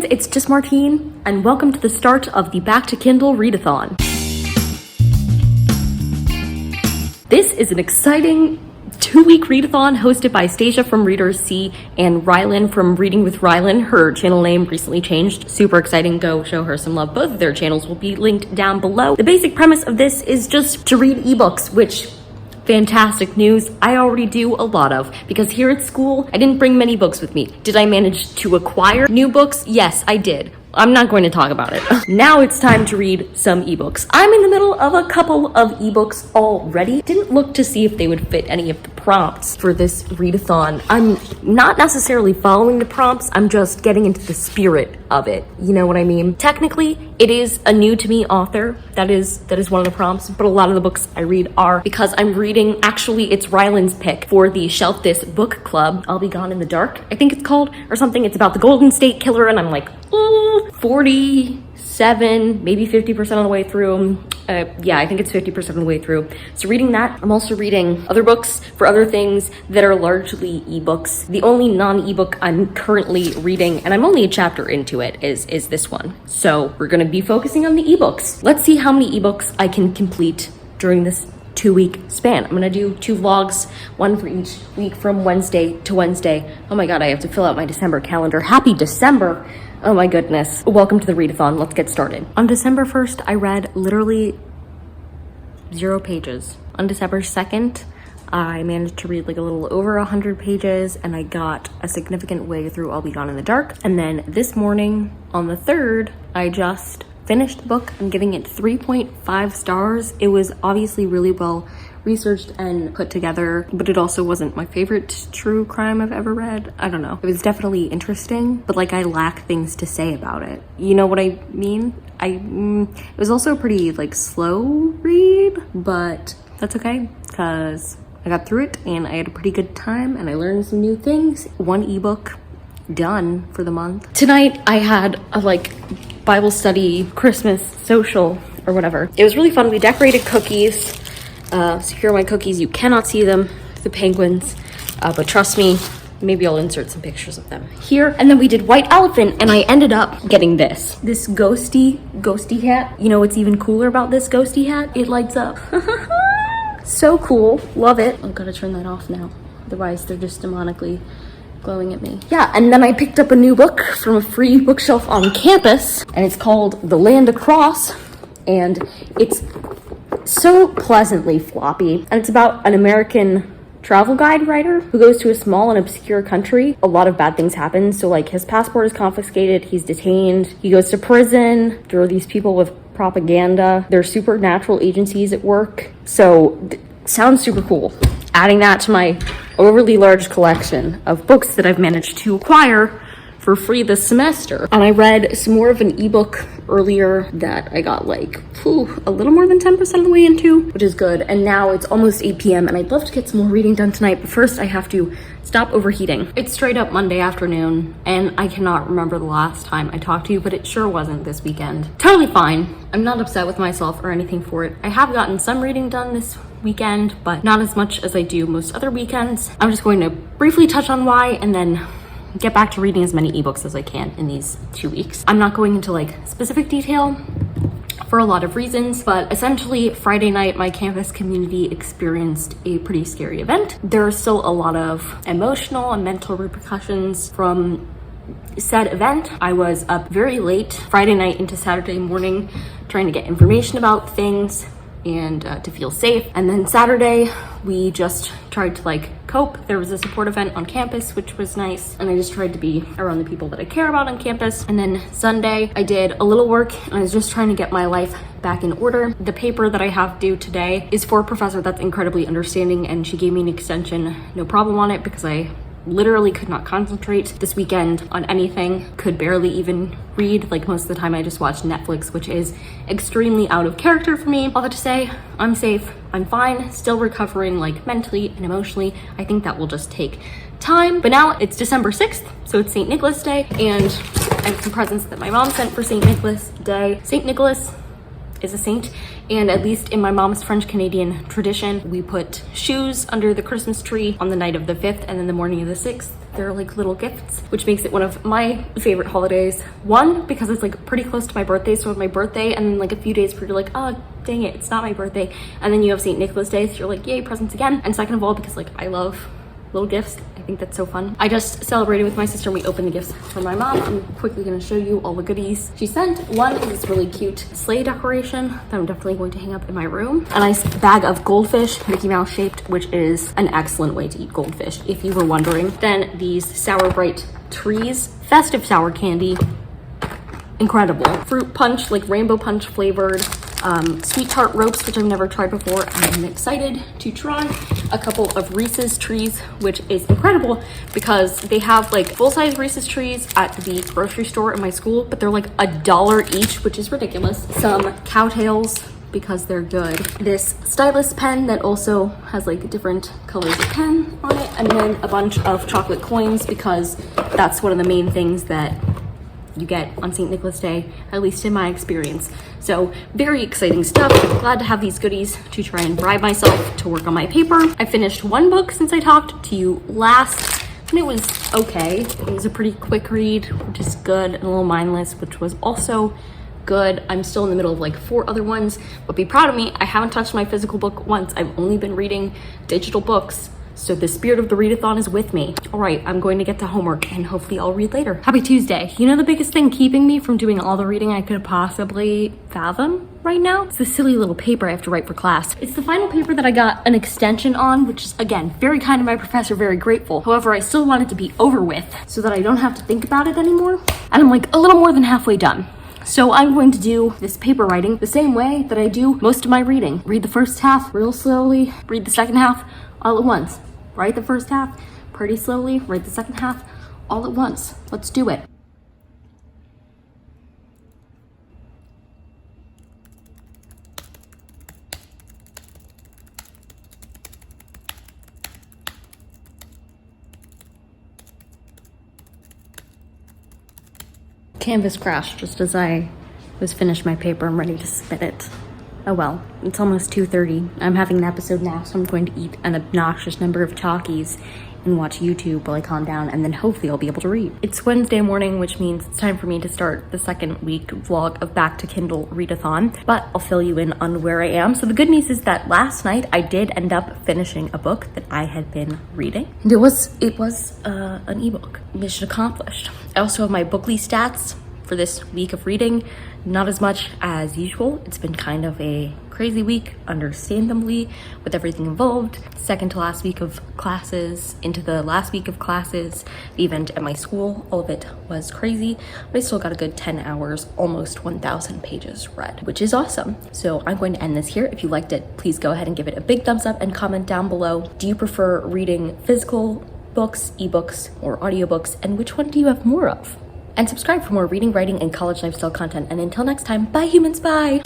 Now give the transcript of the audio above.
it's just Martine, and welcome to the start of the Back to Kindle Readathon. This is an exciting 2-week readathon hosted by Stacia from Readers C and Rylan from Reading with Rylan. Her channel name recently changed. Super exciting. Go show her some love. Both of their channels will be linked down below. The basic premise of this is just to read ebooks, which fantastic news. I already do a lot of, because here at school, I didn't bring many books with me. Did I manage to acquire new books? Yes, I did. I'm not going to talk about it. Now it's time to read some ebooks. I'm in the middle of a couple of ebooks already. Didn't look to see if they would fit any of the prompts for this readathon. I'm not necessarily following the prompts. I'm just getting into the spirit of it. You know what I mean? Technically, it is a new to me author. That is one of the prompts, but a lot of the books I read are because I'm reading, actually it's Rylan's pick for the Shelf This book club. I'll Be Gone in the Dark, I think it's called, or something. It's about the Golden State Killer, and I'm like, 47, maybe 50% of the way through. Yeah, I think it's 50% of the way through. So reading that, I'm also reading other books for other things that are largely ebooks. The only non-ebook I'm currently reading, and I'm only a chapter into it, is this one. So we're gonna be focusing on the ebooks. Let's see how many ebooks I can complete during this 2-week span. I'm gonna do 2 vlogs, one for each week from Wednesday to Wednesday. Oh my God, I have to fill out my December calendar. Happy December. Oh my goodness. Welcome to the readathon. Let's get started. On December 1st, I read literally 0 pages. On December 2nd, I managed to read like a little over 100 pages, and I got a significant way through I'll Be Gone in the Dark. And then this morning, on the 3rd, I just finished the book. I'm giving it 3.5 stars. It was obviously really well researched and put together, but it also wasn't my favorite true crime I've ever read. I don't know. It was definitely interesting, but like I lack things to say about it. You know what I mean? It was also a pretty like slow read, but that's okay because I got through it and I had a pretty good time and I learned some new things. 1 ebook done for the month. Tonight I had a like Bible study Christmas social or whatever. It was really fun. We decorated cookies. So here are my cookies. You cannot see them, the penguins, but trust me, maybe I'll insert some pictures of them here. And then we did White Elephant, and I ended up getting this ghosty hat. You know what's even cooler about this ghosty hat? It lights up. So cool. Love it. I've got to turn that off now. Otherwise, they're just demonically glowing at me. Yeah, and then I picked up a new book from a free bookshelf on campus, and it's called The Land Across, and it's so pleasantly floppy, and it's about an American travel guide writer who goes to a small and obscure country. A lot of bad things happen, so like his passport is confiscated, he's detained, he goes to prison. There are these people with propaganda, there's supernatural agencies at work. So sounds super cool. Adding that to my overly large collection of books that I've managed to acquire for free this semester. And I read some more of an ebook earlier that I got like a little more than 10% of the way into, which is good. And now it's almost 8 p.m. and I'd love to get some more reading done tonight, but first I have to stop overheating. It's straight up Monday afternoon and I cannot remember the last time I talked to you, but it sure wasn't this weekend. Totally fine. I'm not upset with myself or anything for it. I have gotten some reading done this weekend, but not as much as I do most other weekends. I'm just going to briefly touch on why and then get back to reading as many ebooks as I can in these 2 weeks. I'm not going into like specific detail for a lot of reasons, but essentially Friday night, my campus community experienced a pretty scary event. There are still a lot of emotional and mental repercussions from said event. I was up very late Friday night into Saturday morning trying to get information about things and to feel safe. And then Saturday, we just tried to like cope. There was a support event on campus, which was nice. And I just tried to be around the people that I care about on campus. And then Sunday, I did a little work and I was just trying to get my life back in order. The paper that I have due today is for a professor that's incredibly understanding, and she gave me an extension, no problem on it, because I literally could not concentrate this weekend on anything, could barely even read. Like most of the time I just watched Netflix, which is extremely out of character for me. All that to say, I'm safe, I'm fine, still recovering like mentally and emotionally. I think that will just take time. But now it's December 6th, so it's St. Nicholas Day, and I have some presents that my mom sent for St. Nicholas Day. St. Nicholas, is a saint, and at least in my mom's French Canadian tradition, we put shoes under the Christmas tree on the night of the 5th, and then the morning of the 6th. They're like little gifts, which makes it one of my favorite holidays. One, because it's like pretty close to my birthday, so on my birthday, and then like a few days before, you're like, oh, dang it, it's not my birthday. And then you have St. Nicholas Day, so you're like, yay, presents again. And second of all, because like I love little gifts. I think that's so fun. I just celebrated with my sister and we opened the gifts for my mom. I'm quickly gonna show you all the goodies she sent. One is this really cute sleigh decoration that I'm definitely going to hang up in my room. A nice bag of goldfish, Mickey Mouse shaped, which is an excellent way to eat goldfish, if you were wondering. Then these Sour Bright trees, festive sour candy, incredible. Fruit punch, like rainbow punch flavored. Sweet tart ropes, which I've never tried before. I'm excited to try. A couple of Reese's trees, which is incredible because they have like full-size Reese's trees at the grocery store in my school, but they're like $1 each, which is ridiculous. Some cowtails because they're good. This stylus pen that also has like different colors of pen on it, and then a bunch of chocolate coins because that's one of the main things that you get on St. Nicholas Day, at least in my experience. So very exciting stuff. Glad to have these goodies to try and bribe myself to work on my paper. I finished one book since I talked to you last, and it was okay. It was a pretty quick read, which is good, and a little mindless, which was also good. I'm still in the middle of like 4 other ones, but be proud of me. I haven't touched my physical book once. I've only been reading digital books. So the spirit of the readathon is with me. All right, I'm going to get to homework and hopefully I'll read later. Happy Tuesday. You know the biggest thing keeping me from doing all the reading I could possibly fathom right now? It's this silly little paper I have to write for class. It's the final paper that I got an extension on, which is, again, very kind of my professor, very grateful. However, I still want it to be over with so that I don't have to think about it anymore. And I'm like a little more than halfway done. So I'm going to do this paper writing the same way that I do most of my reading. Read the first half real slowly, read the second half all at once. Write the first half pretty slowly, write the second half all at once. Let's do it. Canvas crashed just as I was finished my paper. I'm ready to submit it. Oh well, it's almost 2:30. I'm having an episode now, so I'm going to eat an obnoxious number of Takis and watch YouTube while I calm down, and then hopefully I'll be able to read. It's Wednesday morning, which means it's time for me to start the second week vlog of Back to Kindle Readathon, but I'll fill you in on where I am. So the good news is that last night I did end up finishing a book that I had been reading, and it was an ebook. Mission accomplished. I also have my Bookly stats for this week of reading. Not as much as usual. It's been kind of a crazy week, understandably, with everything involved. Second to last week of classes, into the last week of classes, the event at my school, all of it was crazy, but I still got a good 10 hours, almost 1,000 pages read, which is awesome. So I'm going to end this here. If you liked it, please go ahead and give it a big thumbs up and comment down below. Do you prefer reading physical books, ebooks, or audiobooks, and which one do you have more of? And subscribe for more reading, writing, and college lifestyle content. And until next time, bye humans, bye!